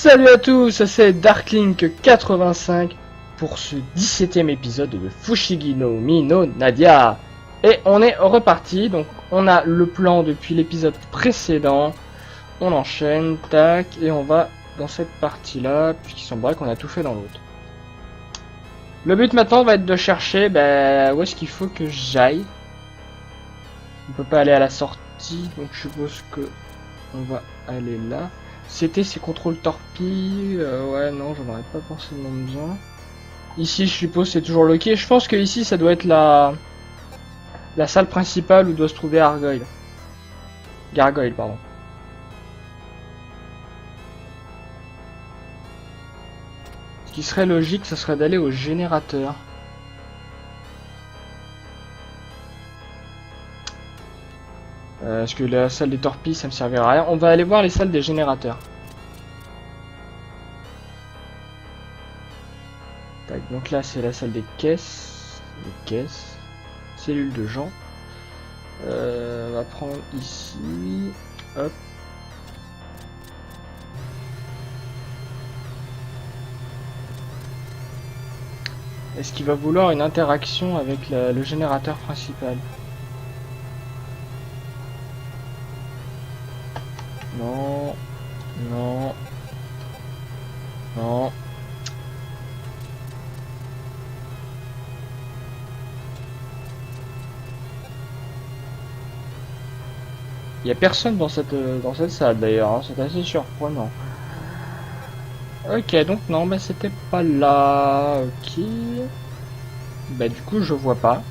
Salut à tous, c'est Darklink85 pour ce 17e épisode de Fushigi no Mi no Nadia. Et on est reparti, donc on a le plan depuis l'épisode précédent. On enchaîne, tac, et on va dans cette partie-là, puisqu'il semblerait qu'on a tout fait dans l'autre. Le but maintenant va être de chercher, où est-ce qu'il faut que j'aille. On peut pas aller à la sortie, donc je suppose que on va aller là. C'était ces contrôles torpilles, ouais non j'en aurais pas forcément besoin. Ici je suppose c'est toujours loqué, je pense que ici ça doit être la salle principale où doit se trouver Gargoyle, pardon. Ce qui serait logique, ça serait d'aller au générateur. Parce que la salle des torpilles ça me servira à rien. On va aller voir les salles des générateurs. Tac, donc là c'est la salle des caisses. Cellule de gens. On va prendre ici. Hop. Est-ce qu'il va vouloir une interaction avec le générateur principal? Non, non, non. Il y a personne dans cette salle d'ailleurs, hein, c'est assez surprenant. Ok, donc non, c'était pas là. Ok. Du coup, je vois pas.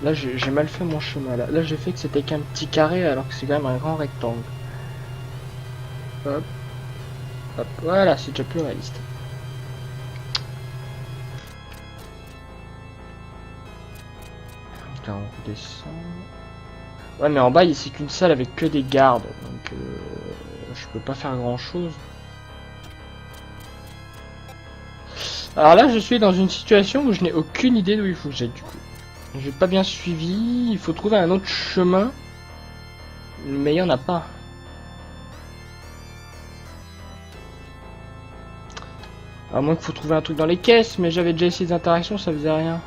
Là j'ai mal fait mon chemin là j'ai fait que c'était qu'un petit carré alors que c'est quand même un grand rectangle. Hop, hop, voilà, c'est déjà plus réaliste. Là on redescend. Ouais mais en bas c'est qu'une salle avec que des gardes, donc je peux pas faire grand chose. Alors là je suis dans une situation où je n'ai aucune idée d'où il faut que j'aille du coup. J'ai pas bien suivi, il faut trouver un autre chemin, mais il y en a pas. À moins qu'il faut trouver un truc dans les caisses, mais j'avais déjà essayé des interactions, ça faisait rien.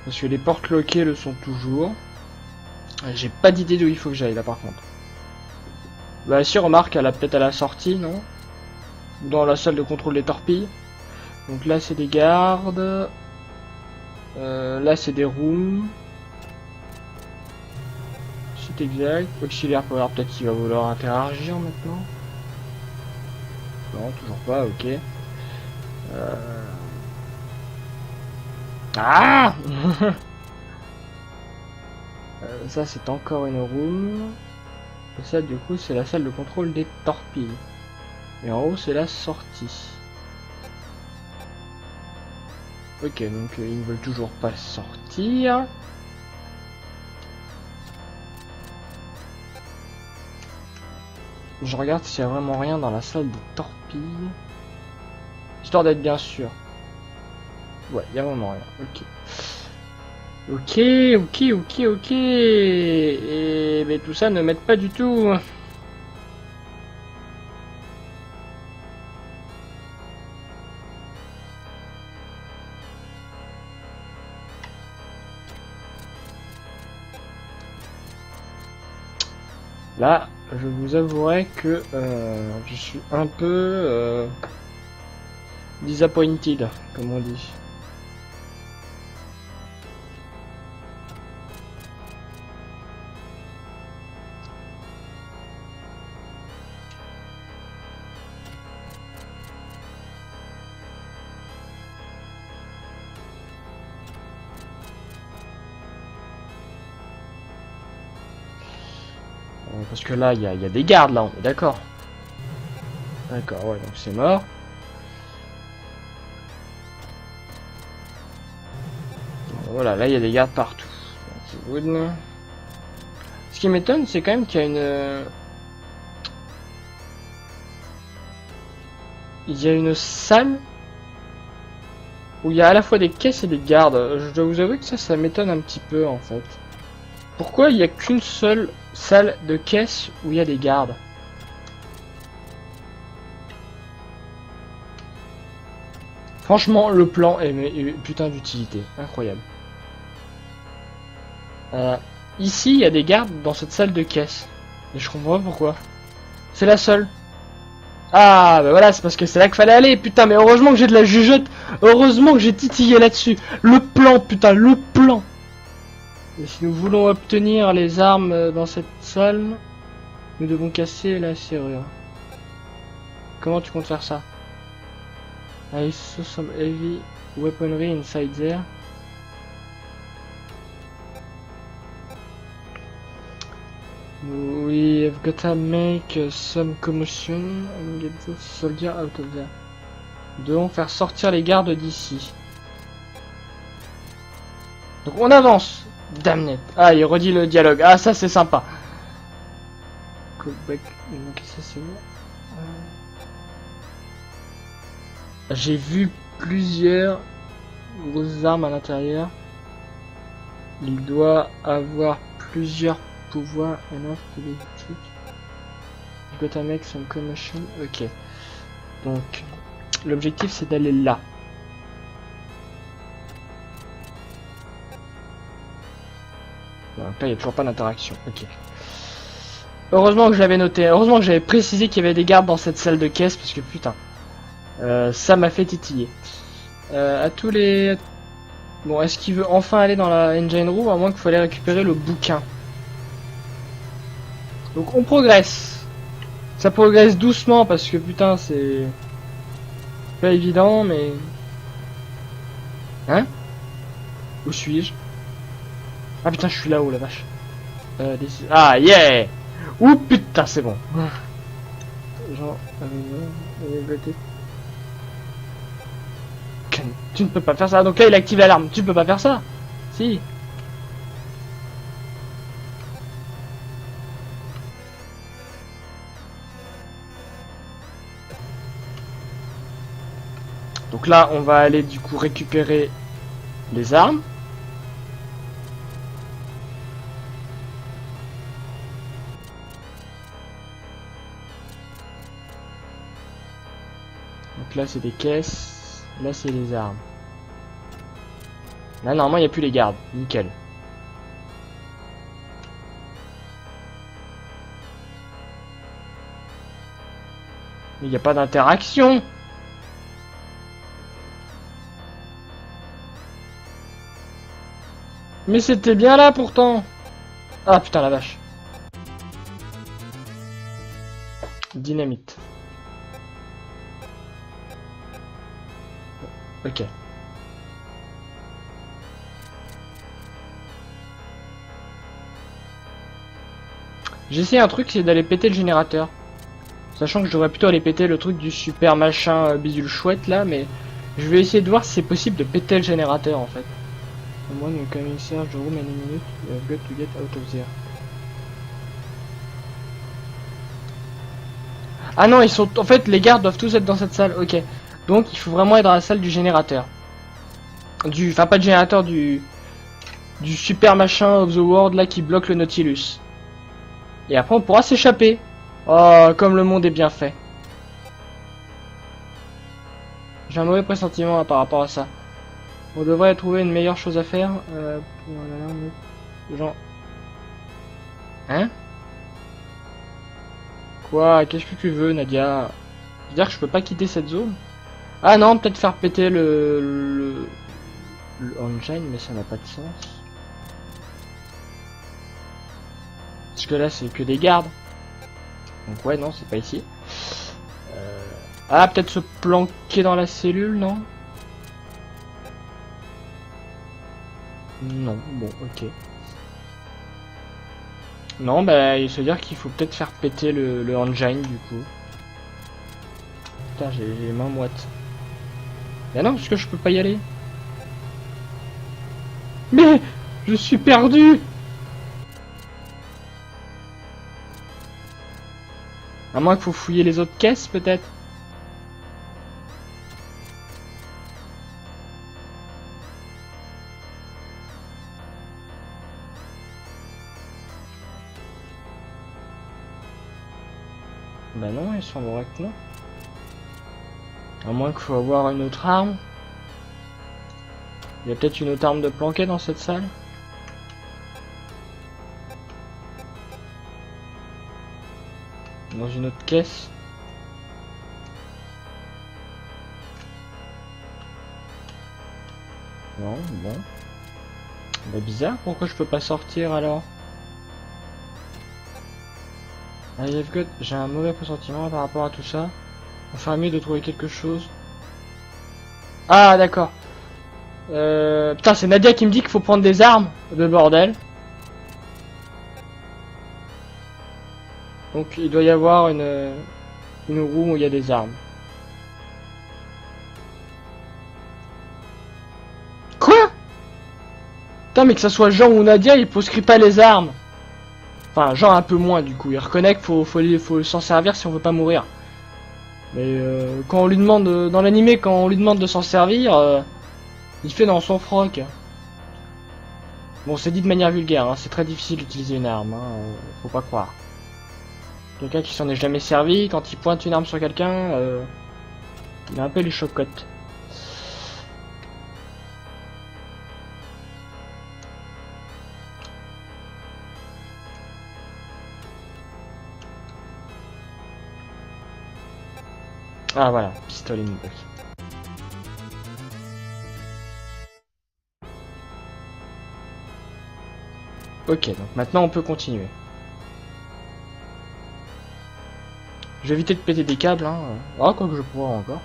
Parce que les portes loquées le sont toujours. J'ai pas d'idée d'où il faut que j'aille là par contre. Bah si, remarque, elle a peut-être à la sortie, non? Dans la salle de contrôle des torpilles. Donc là c'est des gardes. Là c'est des rooms. C'est exact. Auxiliaire power, peut-être qu'il va vouloir interagir maintenant. Non, toujours pas, ok. Ah ça c'est encore une room. Et ça du coup c'est la salle de contrôle des torpilles. Et en haut c'est la sortie. Ok, donc ils ne veulent toujours pas sortir. Je regarde s'il n'y a vraiment rien dans la salle des torpilles. Histoire d'être bien sûr. Ouais, il n'y a vraiment rien. Ok. Ok. Et mais tout ça ne m'aide pas du tout. Là, je vous avouerai que je suis un peu disappointed, comme on dit. Parce que là, il y a des gardes, là, on est d'accord. D'accord, ouais, donc c'est mort. Voilà, là il y a des gardes partout. C'est good. Ce qui m'étonne, c'est quand même qu'il y a une salle où il y a à la fois des caisses et des gardes. Je dois vous avouer que ça m'étonne un petit peu en fait. Pourquoi il n'y a qu'une seule salle de caisse où il y a des gardes? Franchement, le plan est putain d'utilité. Incroyable. Ici, il y a des gardes dans cette salle de caisse. Et je comprends pas pourquoi. C'est la seule. Ah, bah voilà, c'est parce que c'est là qu'il fallait aller. Putain, mais heureusement que j'ai de la jugeote. Heureusement que j'ai titillé là-dessus. Le plan, putain, le plan. Et si nous voulons obtenir les armes dans cette salle, nous devons casser la serrure. Comment tu comptes faire ça? I saw some heavy weaponry inside there. We have gotta make some commotion and get those soldiers out of there. Nous devons faire sortir les gardes d'ici. Donc on avance. Damn it. Ah, il redit le dialogue. Ah, ça c'est sympa. Go back. Ça c'est J'ai vu plusieurs grosses armes à l'intérieur. Il doit avoir plusieurs pouvoirs enough to be trick. You gotta make some commotion. Ok. Donc, l'objectif c'est d'aller là. Donc là, il n'y a toujours pas d'interaction. Ok. Heureusement que je l'avais noté. Heureusement que j'avais précisé qu'il y avait des gardes dans cette salle de caisse parce que putain. Ça m'a fait titiller. À tous les... Bon, est-ce qu'il veut enfin aller dans la engine room, à moins qu'il faut aller récupérer le bouquin. Donc on progresse. Ça progresse doucement parce que putain c'est... pas évident mais... Hein? Où suis-je? Ah putain je suis là-haut la vache. Ah yeah! Ouh putain c'est bon. Genre... Tu ne peux pas faire ça. Donc là il active l'alarme. Tu peux pas faire ça. Si. Donc là on va aller du coup récupérer les armes. Donc là c'est des caisses. Là c'est les armes. Là normalement il n'y a plus les gardes. Nickel. Mais il n'y a pas d'interaction. Mais c'était bien là pourtant. Ah putain la vache. Dynamite. Ok. J'ai essayé un truc, c'est d'aller péter le générateur. Sachant que je devrais plutôt aller péter le truc du super machin bidule chouette là, mais je vais essayer de voir si c'est possible de péter le générateur en fait. Moi, nous coming search the room any minute, we have got to get out of there. Ah non, ils sont... En fait, les gardes doivent tous être dans cette salle, ok. Donc, il faut vraiment être dans la salle du générateur. Enfin, pas de générateur, du super machin of the world là qui bloque le Nautilus. Et après, on pourra s'échapper. Oh, comme le monde est bien fait. J'ai un mauvais pressentiment par rapport à ça. On devrait trouver une meilleure chose à faire. Genre... Hein? Quoi? Qu'est-ce que tu veux, Nadia? C'est-à-dire que je peux pas quitter cette zone? Ah non, peut-être faire péter le engine, mais ça n'a pas de sens. Parce que là, c'est que des gardes. Donc ouais, non, c'est pas ici. Ah, peut-être se planquer dans la cellule, non? Non, bon, ok. Non, bah, il se dire qu'il faut peut-être faire péter le engine, du coup. Putain, j'ai les mains moites. Bah non, parce que je peux pas y aller. Mais je suis perdu. À moins qu'il faut fouiller les autres caisses, peut-être. Bah non, il semblerait que non. À moins qu'il faut avoir une autre arme. Il y a peut-être une autre arme de planquer dans cette salle. Dans une autre caisse. Non, bon. Bah bizarre, pourquoi je peux pas sortir alors? Ah, j'ai un mauvais pressentiment par rapport à tout ça. On ferait mieux de trouver quelque chose. Ah d'accord. Putain, c'est Nadia qui me dit qu'il faut prendre des armes. De bordel. Donc il doit y avoir une roue où il y a des armes. Quoi? Putain, mais que ça soit Jean ou Nadia, il proscrit pas les armes. Enfin, Jean un peu moins du coup. Il reconnaît qu'il faut s'en servir si on veut pas mourir. Mais quand on lui demande, dans l'animé, quand on lui demande de s'en servir, il fait dans son froc. Bon, c'est dit de manière vulgaire, hein, c'est très difficile d'utiliser une arme, hein, faut pas croire. Quelqu'un qui s'en est jamais servi, quand il pointe une arme sur quelqu'un, il a un peu les chocottes. Ah voilà, pistolet numérique. Ok, donc maintenant on peut continuer. Je vais éviter de péter des câbles, hein. Ah, quoi que je pourrais encore.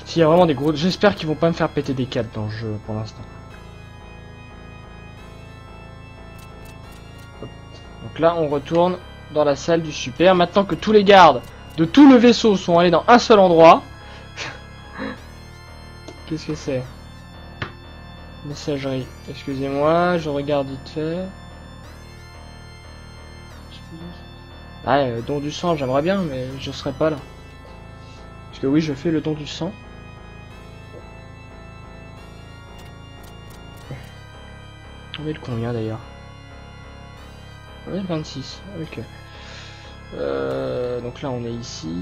S'il y a vraiment des gros... J'espère qu'ils vont pas me faire péter des câbles dans le jeu pour l'instant. Donc là, on retourne dans la salle du super. Maintenant que tous les gardes de tout le vaisseau sont allés dans un seul endroit. Qu'est-ce que c'est? Messagerie. Excusez-moi, je regarde vite fait. Ah, don du sang, j'aimerais bien, mais je serai pas là. Parce que oui, je fais le don du sang. On est le combien d'ailleurs? On est le 26, ok. Donc là, on est ici.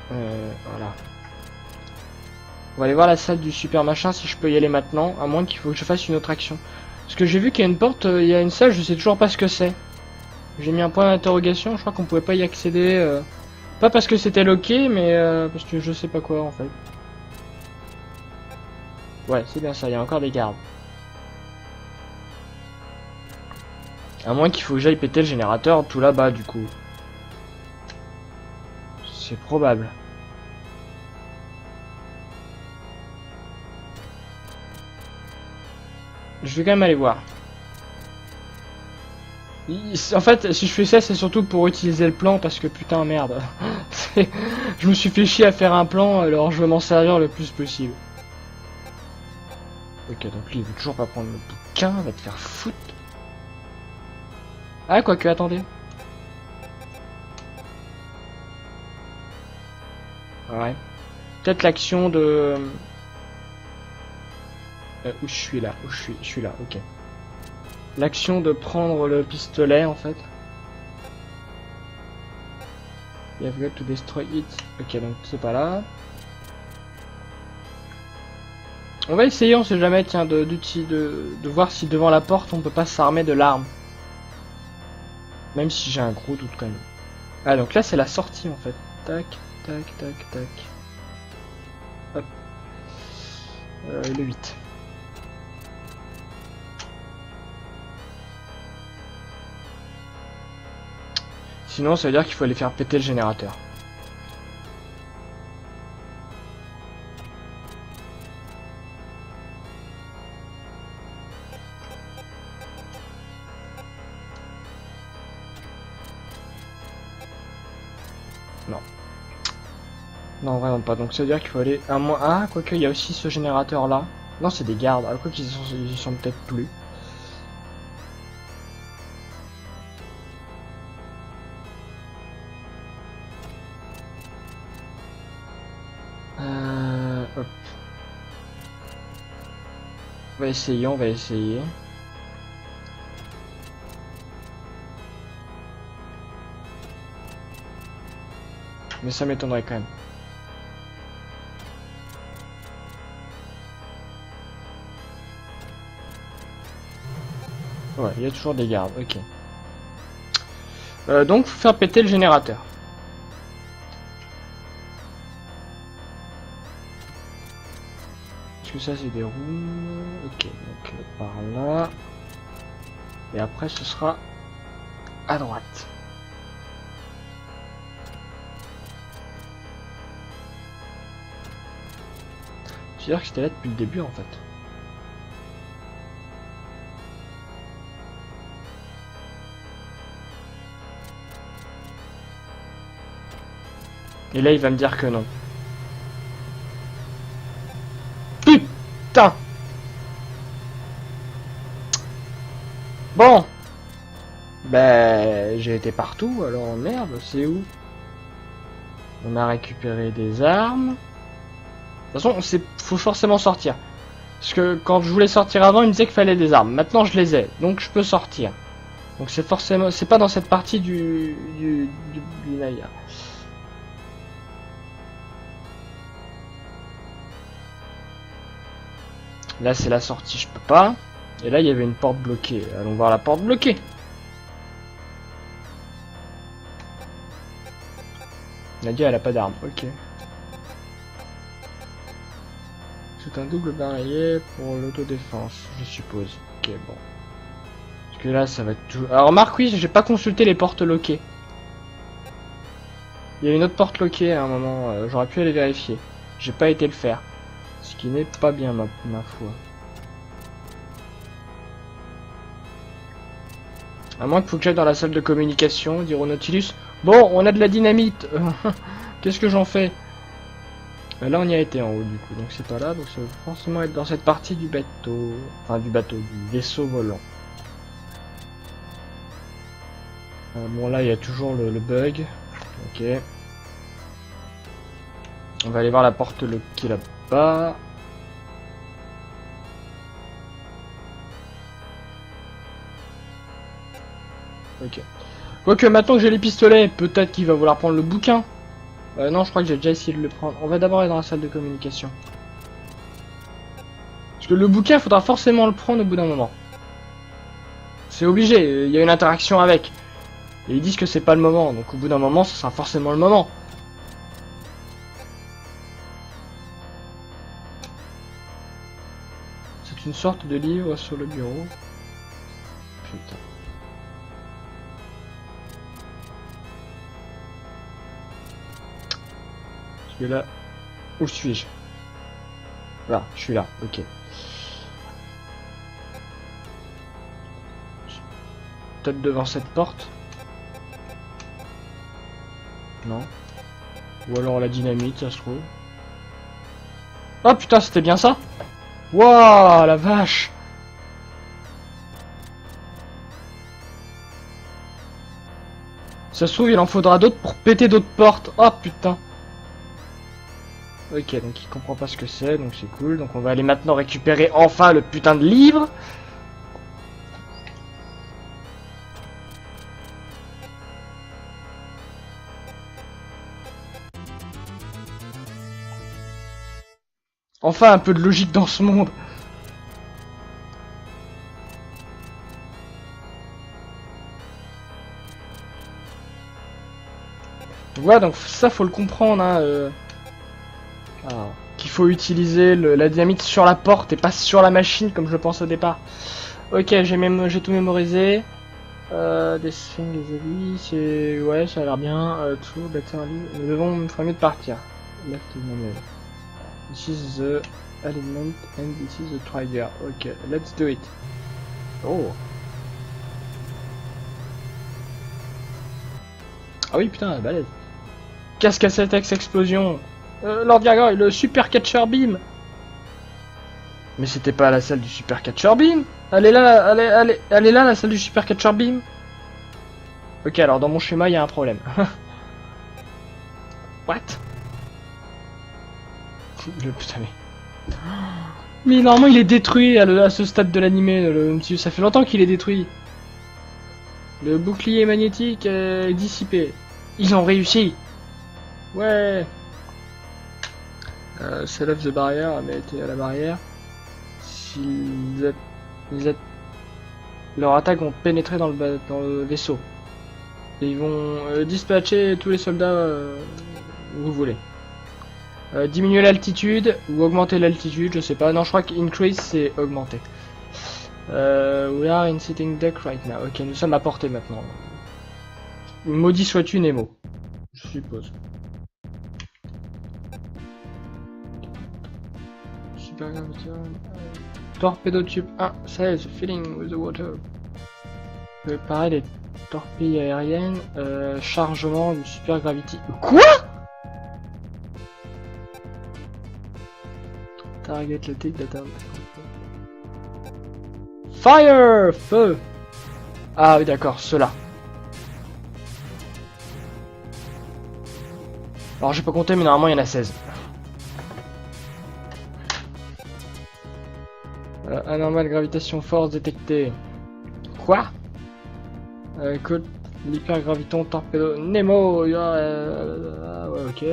Voilà. On va aller voir la salle du super machin si je peux y aller maintenant, à moins qu'il faut que je fasse une autre action. Parce que j'ai vu qu'il y a une porte, il y a une salle, je sais toujours pas ce que c'est. J'ai mis un point d'interrogation, je crois qu'on pouvait pas y accéder. Pas parce que c'était loqué, mais parce que je sais pas quoi en fait. Ouais, c'est bien ça, il y a encore des gardes. À moins qu'il faut que j'aille péter le générateur tout là-bas du coup. C'est probable. Je vais quand même aller voir. En fait, si je fais ça, c'est surtout pour utiliser le plan, parce que putain, merde. Je me suis fait chier à faire un plan, alors je vais m'en servir le plus possible. Ok, donc lui, il veut toujours pas prendre le bouquin, va te faire foutre. Ah, quoique, attendez. Ouais. Peut-être l'action de... où je suis là, je suis là, ok. L'action de prendre le pistolet en fait. You have got to destroy it. Ok, donc c'est pas là. On va essayer, on sait jamais, tiens, de voir si devant la porte on peut pas s'armer de l'arme. Même si j'ai un gros doute quand même. Ah, donc là c'est la sortie en fait. Tac, tac, tac, tac. Hop. Le 8. Sinon, ça veut dire qu'il faut aller faire péter le générateur. Non. Non, vraiment pas. Donc ça veut dire qu'il faut aller à moins... Ah, quoique, il y a aussi ce générateur là. Non, c'est des gardes. Ah, quoique, ils y sont peut-être plus. Hop. On va essayer, on va essayer. Mais ça m'étonnerait quand même. Ouais, il y a toujours des gardes, ok. Donc, faut faire péter le générateur. Est-ce que ça c'est des roues? Ok, donc par là. Et après ce sera à droite. C'est-à-dire que j'étais là depuis le début en fait. Et là il va me dire que non. Putain! Bon! Ben, j'ai été partout, alors merde, c'est où? On a récupéré des armes. De toute façon, faut forcément sortir. Parce que quand je voulais sortir avant, il me disait qu'il fallait des armes. Maintenant, je les ai, donc je peux sortir. Donc c'est forcément, c'est pas dans cette partie du Naya. Là, c'est la sortie, je peux pas. Et là, il y avait une porte bloquée. Allons voir la porte bloquée. Nadia, elle a pas d'arme. Ok. C'est un double barillet pour l'autodéfense, je suppose. Ok, bon. Parce que là, ça va être tout... Alors, remarque, oui, j'ai pas consulté les portes loquées. Il y a une autre porte loquée à un moment. J'aurais pu aller vérifier. J'ai pas été le faire. Ce qui n'est pas bien, ma foi. À moins qu'il faut que j'aille dans la salle de communication, dire au Nautilus, bon, on a de la dynamite. Qu'est-ce que j'en fais? Là, on y a été en haut, du coup, donc c'est pas là, donc ça va forcément être dans cette partie du bateau. Enfin, du vaisseau volant. Bon, là, il y a toujours le bug. Ok. On va aller voir la porte qui est là-bas. Ok. Quoique maintenant que j'ai les pistolets, peut-être qu'il va vouloir prendre le bouquin. Non, je crois que j'ai déjà essayé de le prendre. On va d'abord aller dans la salle de communication. Parce que le bouquin, il faudra forcément le prendre au bout d'un moment. C'est obligé, il y a une interaction avec. Et ils disent que c'est pas le moment, donc au bout d'un moment, ce sera forcément le moment. C'est une sorte de livre sur le bureau. Putain. Je suis là. Où suis-je? Là, je suis là, ok. Peut-être devant cette porte? Non. Ou alors la dynamite, ça se trouve. Oh putain, c'était bien ça? Wouah, la vache! Ça se trouve, il en faudra d'autres pour péter d'autres portes. Oh putain. Ok, donc il comprend pas ce que c'est, donc c'est cool. Donc on va aller maintenant récupérer enfin le putain de livre. Enfin un peu de logique dans ce monde. Voilà, donc ça faut le comprendre, hein. Qu'il faut utiliser la dynamite sur la porte et pas sur la machine comme je le pense au départ. Ok, j'ai tout mémorisé. Des things, des avis, c'est... Ouais, ça a l'air bien. Tout, nous devons faire mieux de partir. Left manual. This is the element and this is the trigger. Ok, let's do it. Oh. Ah oui, putain, balèze. Qu'est-ce que c'est que cette explosion? Lord Gargoyle, le Super Catcher Beam. Mais c'était pas la salle du Super Catcher Beam. Elle est là, elle est là la salle du Super Catcher Beam. Ok, alors dans mon schéma il y a un problème. What? Putain mais normalement il est détruit à ce stade de l'animé, monsieur. Ça fait longtemps qu'il est détruit. Le bouclier magnétique est dissipé. Ils ont réussi. Ouais. Cell of the barrière avait été à la barrière. Leurs attaques vont pénétrer dans le vaisseau. Et ils vont dispatcher tous les soldats où vous voulez. Diminuer l'altitude ou augmenter l'altitude, je sais pas. Non, je crois qu'increase c'est augmenter. We are in sitting deck right now. Ok, nous sommes à portée maintenant. Maudit sois-tu Nemo, je suppose. Super gravity. Torpedo tube 1 16 filling with the water. Pareil les torpilles aériennes. Chargement du super gravity. Quoi? Target le tic data. Fire! Feu! Ah oui d'accord, ceux-là. Alors j'ai pas compté mais normalement il y en a 16. Anormal gravitation force détectée. Quoi? Code l'hypergraviton torpedo Nemo. Ouais ok.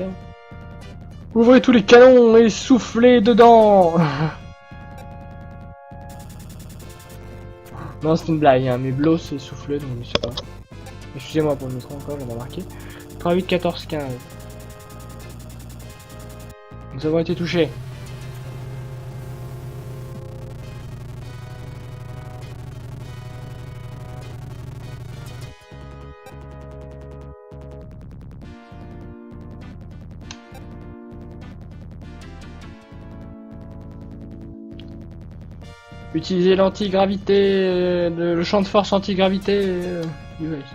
Ouvrez tous les canons et soufflez dedans. Non c'est une blague hein, mais blow c'est souffler donc je sais pas. Excusez-moi pour le micro encore, j'en ai marqué. 3, 8, 14, 15. Nous avons été touchés. Utilisez l'antigravité, le champ de force antigravité du vaisseau.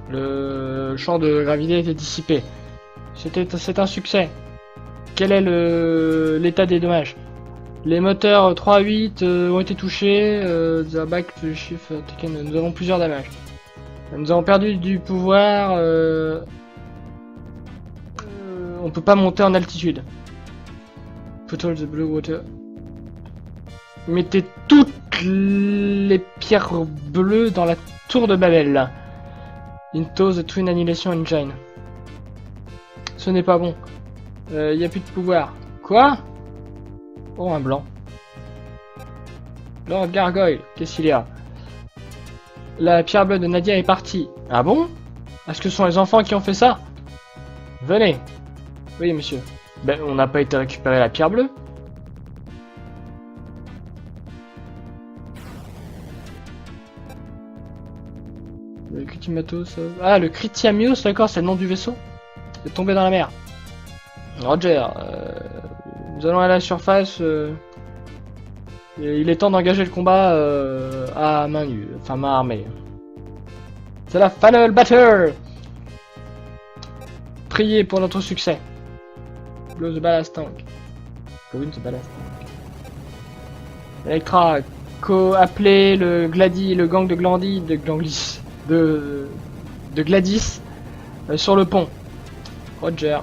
Le champ de gravité a été dissipé. C'est un succès. Quel est l'état des dommages? Les moteurs 3-8 ont été touchés. The back to shift taken. Nous avons plusieurs dommages. Nous avons perdu du pouvoir. On peut pas monter en altitude. Put all the blue water. Mettez toutes les pierres bleues dans la tour de Babel. Into the Twin Annihilation Engine. Ce n'est pas bon. Y a plus de pouvoir. Quoi? Oh, un blanc. Lord Gargoyle, qu'est-ce qu'il y a? La pierre bleue de Nadia est partie. Ah bon? Est-ce que ce sont les enfants qui ont fait ça? Venez. Oui, monsieur. Ben, on n'a pas été récupérer la pierre bleue. Le Critimatos. Ah, le Critiamios, d'accord, c'est le nom du vaisseau. C'est tombé dans la mer. Roger. Nous allons à la surface. Il est temps d'engager le combat à main nue, enfin main armée. C'est la final battle. Priez pour notre succès. Blow the ballast tank. Blow the ballast tank. Electra, appelez le gang de Gladys sur le pont. Roger.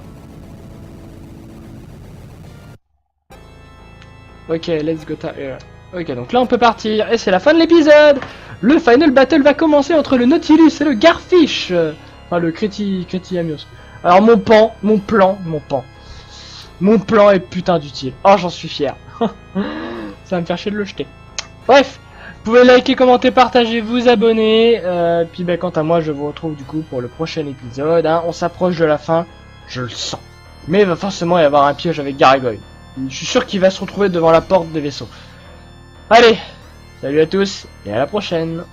Ok, let's go here. Ok, donc là on peut partir et c'est la fin de l'épisode. Le final battle va commencer entre le Nautilus et le Garfish. Enfin le Critiamios. Alors mon plan est putain d'utile. Oh j'en suis fier. Ça va me faire chier de le jeter. Bref, vous pouvez liker, commenter, partager, vous abonner. Puis ben, quant à moi je vous retrouve du coup pour le prochain épisode. Hein. On s'approche de la fin, je le sens. Mais il va forcément y avoir un piège avec Gargoyle. Je suis sûr qu'il va se retrouver devant la porte des vaisseaux. Allez, salut à tous et à la prochaine.